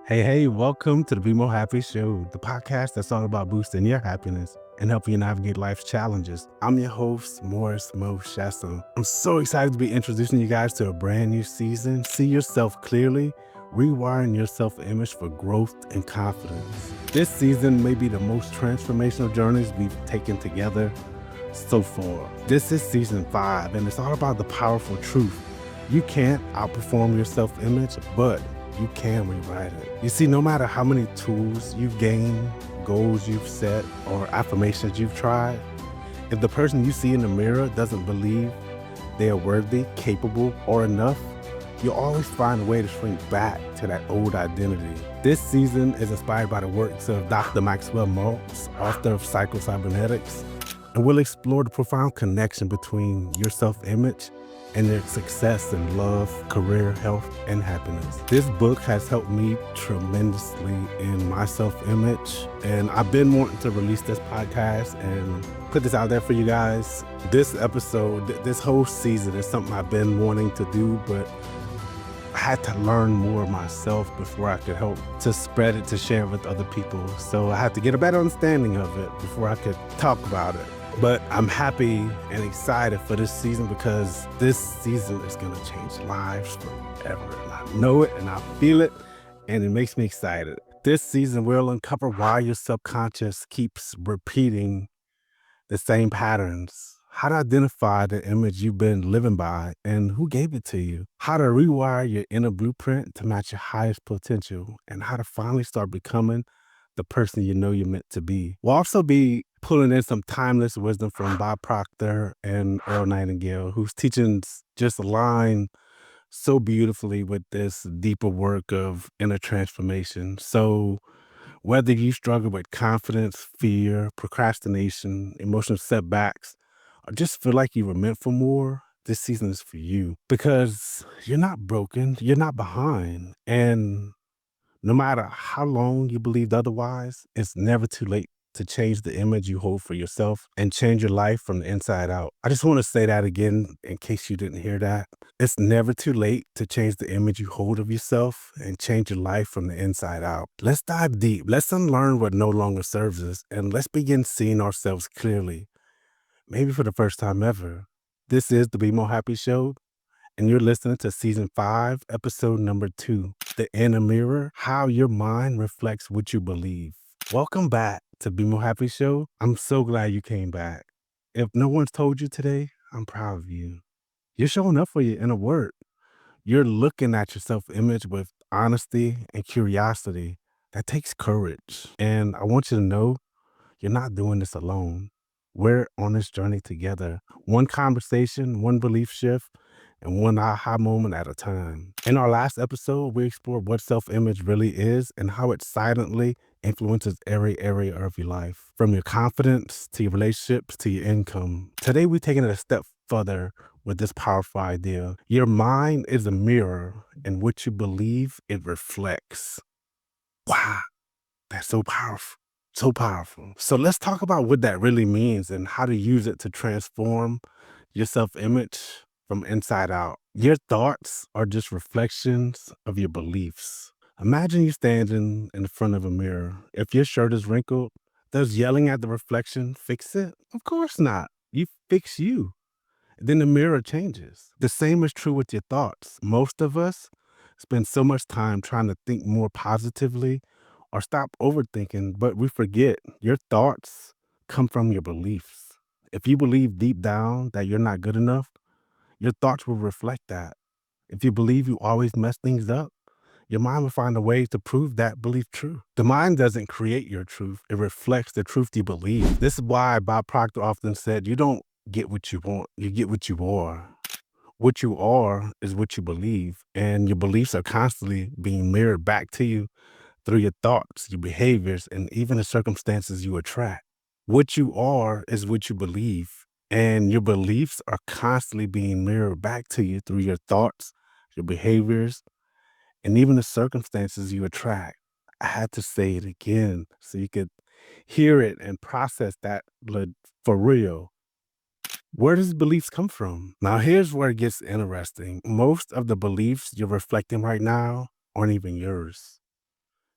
Hey, welcome to the BeMoHappy Show, the podcast that's all about boosting your happiness and helping you navigate life's challenges. I'm your host, Morris Mo Shessel. I'm so excited to be introducing you guys to a brand new season. See yourself clearly, rewiring your self-image for growth and confidence. This season may be the most transformational journeys we've taken together so far. This is season 5, and it's all about the powerful truth. You can't outperform your self-image, but you can rewrite it. You see, no matter how many tools you've gained, goals you've set, or affirmations you've tried, if the person you see in the mirror doesn't believe they are worthy, capable, or enough, you'll always find a way to shrink back to that old identity. This season is inspired by the works of Dr. Maxwell, Maltz, author of Psycho-Cybernetics, and we'll explore the profound connection between your self-image and their success in love, career, health, and happiness. This book has helped me tremendously in my self-image, and I've been wanting to release this podcast and put this out there for you guys. This episode, this whole season is something I've been wanting to do, but I had to learn more myself before I could help to spread it, to share with other people. So I had to get a better understanding of it before I could talk about it. But I'm happy and excited for this season because this season is going to change lives forever. And I know it and I feel it, and it makes me excited. This season, we'll uncover why your subconscious keeps repeating the same patterns, how to identify the image you've been living by and who gave it to you, how to rewire your inner blueprint to match your highest potential, and how to finally start becoming the person you know you're meant to be. We'll also be pulling in some timeless wisdom from Proctor and Earl Nightingale, whose teachings just align so beautifully with this deeper work of inner transformation. So whether you struggle with confidence, fear, procrastination, emotional setbacks, or just feel like you were meant for more, this season is for you because you're not broken, you're not behind. And no matter how long you believed otherwise, it's never too late to change the image you hold for yourself and change your life from the inside out. I just want to say that again in case you didn't hear that. It's never too late to change the image you hold of yourself and change your life from the inside out. Let's dive deep. Let's unlearn what no longer serves us, and let's begin seeing ourselves clearly, maybe for the first time ever. This is the BeMoHappy Show, and you're listening to Season 5, Episode number 2, The Inner Mirror, How Your Mind Reflects What You Believe. Welcome back to BeMoHappy Show. I'm so glad you came back. If no one's told you today, I'm proud of you. You're showing up for your inner work. You're looking at your self-image with honesty and curiosity. That takes courage. And I want you to know you're not doing this alone. We're on this journey together. One conversation, one belief shift, and one aha moment at a time. In our last episode, we explored what self-image really is and how it silently influences every area of your life, from your confidence to your relationships to your income. Today, we're taking it a step further with this powerful idea. Your mind is a mirror, and what you believe, it reflects. Wow, that's so powerful. So powerful. So let's talk about what that really means and how to use it to transform your self-image from inside out. Your thoughts are just reflections of your beliefs. Imagine you standing in front of a mirror. If your shirt is wrinkled, does yelling at the reflection fix it? Of course not. You fix you. Then the mirror changes. The same is true with your thoughts. Most of us spend so much time trying to think more positively or stop overthinking, but we forget your thoughts come from your beliefs. If you believe deep down that you're not good enough, your thoughts will reflect that. If you believe you always mess things up, your mind will find a way to prove that belief true. The mind doesn't create your truth. It reflects the truth you believe. This is why Bob Proctor often said, you don't get what you want, you get what you are. What you are is what you believe, and your beliefs are constantly being mirrored back to you through your thoughts, your behaviors, and even the circumstances you attract. What you are is what you believe, and your beliefs are constantly being mirrored back to you through your thoughts, your behaviors, and even the circumstances you attract. I had to say it again so you could hear it and process that for real. Where does beliefs come from? Now, here's where it gets interesting. Most of the beliefs you're reflecting right now aren't even yours.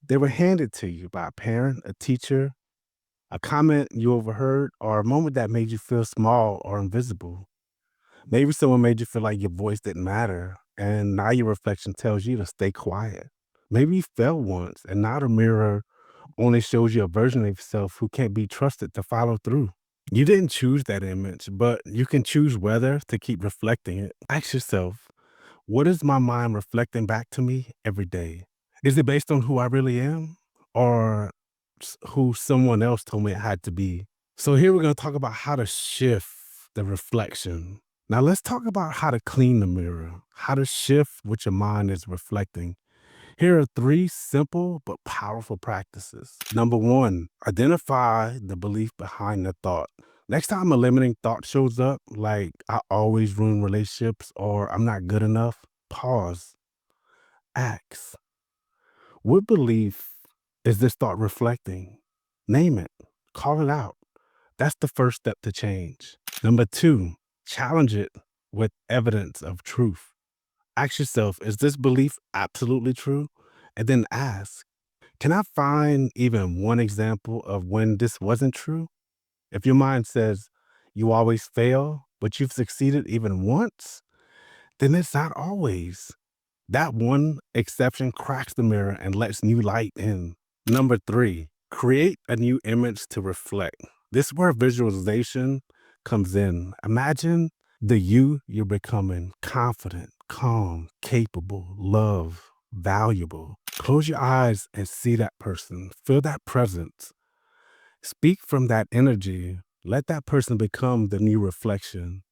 They were handed to you by a parent, a teacher, a comment you overheard, or a moment that made you feel small or invisible. Maybe someone made you feel like your voice didn't matter, and now your reflection tells you to stay quiet. Maybe you fell once, and now the mirror only shows you a version of yourself who can't be trusted to follow through. You didn't choose that image, but you can choose whether to keep reflecting it. Ask yourself, what is my mind reflecting back to me every day? Is it based on who I really am or who someone else told me I had to be? So, here we're going to talk about how to shift the reflection. Now, let's talk about how to clean the mirror, how to shift what your mind is reflecting. Here are three simple but powerful practices. Number one, identify the belief behind the thought. Next time a limiting thought shows up, like I always ruin relationships or I'm not good enough, pause, ask, what belief is this thought reflecting? Name it, call it out. That's the first step to change. Number two, challenge it with evidence of truth. Ask yourself, is this belief absolutely true? And then ask, can I find even one example of when this wasn't true? If your mind says you always fail, but you've succeeded even once, then it's not always. That one exception cracks the mirror and lets new light in. Number three, create a new image to reflect. This is where visualization comes in. Imagine the you you're becoming: confident, calm, capable, love, valuable. Close your eyes and see that person. Feel that presence. Speak from that energy. Let that person become the new reflection.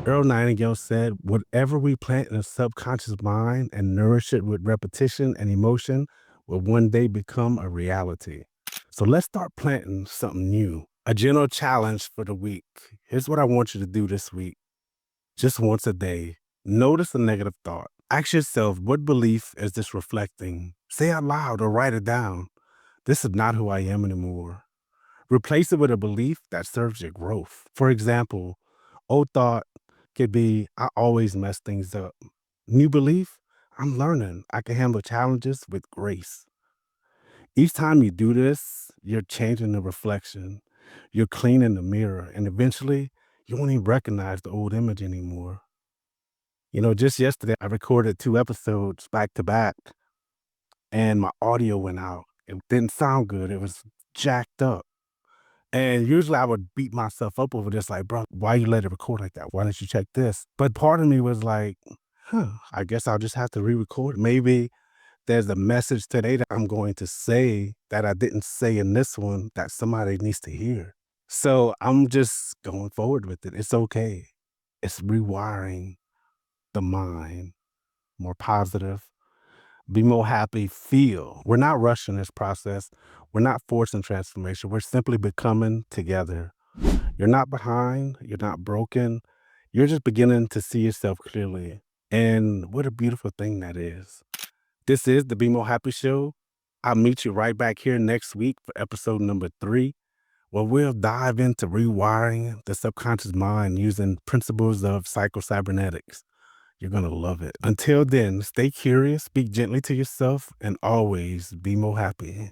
Earl Nightingale said, whatever we plant in a subconscious mind and nourish it with repetition and emotion will one day become a reality. So let's start planting something new. A general challenge for the week. Here's what I want you to do this week. Just once a day, notice a negative thought. Ask yourself, what belief is this reflecting? Say out loud or write it down. This is not who I am anymore. Replace it with a belief that serves your growth. For example, old thought could be, I always mess things up. New belief, I'm learning. I can handle challenges with grace. Each time you do this, you're changing the reflection. You're cleaning the mirror, and eventually you won't even recognize the old image anymore. Just yesterday, I recorded 2 episodes back to back, and my audio went out. It didn't sound good. It was jacked up. And usually I would beat myself up over this, like, bro, why you let it record like that? Why didn't you check this? But part of me was like, I guess I'll just have to re-record. Maybe there's a message today that I'm going to say that I didn't say in this one that somebody needs to hear. So I'm just going forward with it. It's okay. It's rewiring the mind, more positive, be more happy, feel. We're not rushing this process. We're not forcing transformation. We're simply becoming together. You're not behind. You're not broken. You're just beginning to see yourself clearly. And what a beautiful thing that is. This is the BeMoHappy Show. I'll meet you right back here next week for episode number 3, where we'll dive into rewiring the subconscious mind using principles of psycho-cybernetics. You're going to love it. Until then, stay curious, speak gently to yourself, and always be more happy.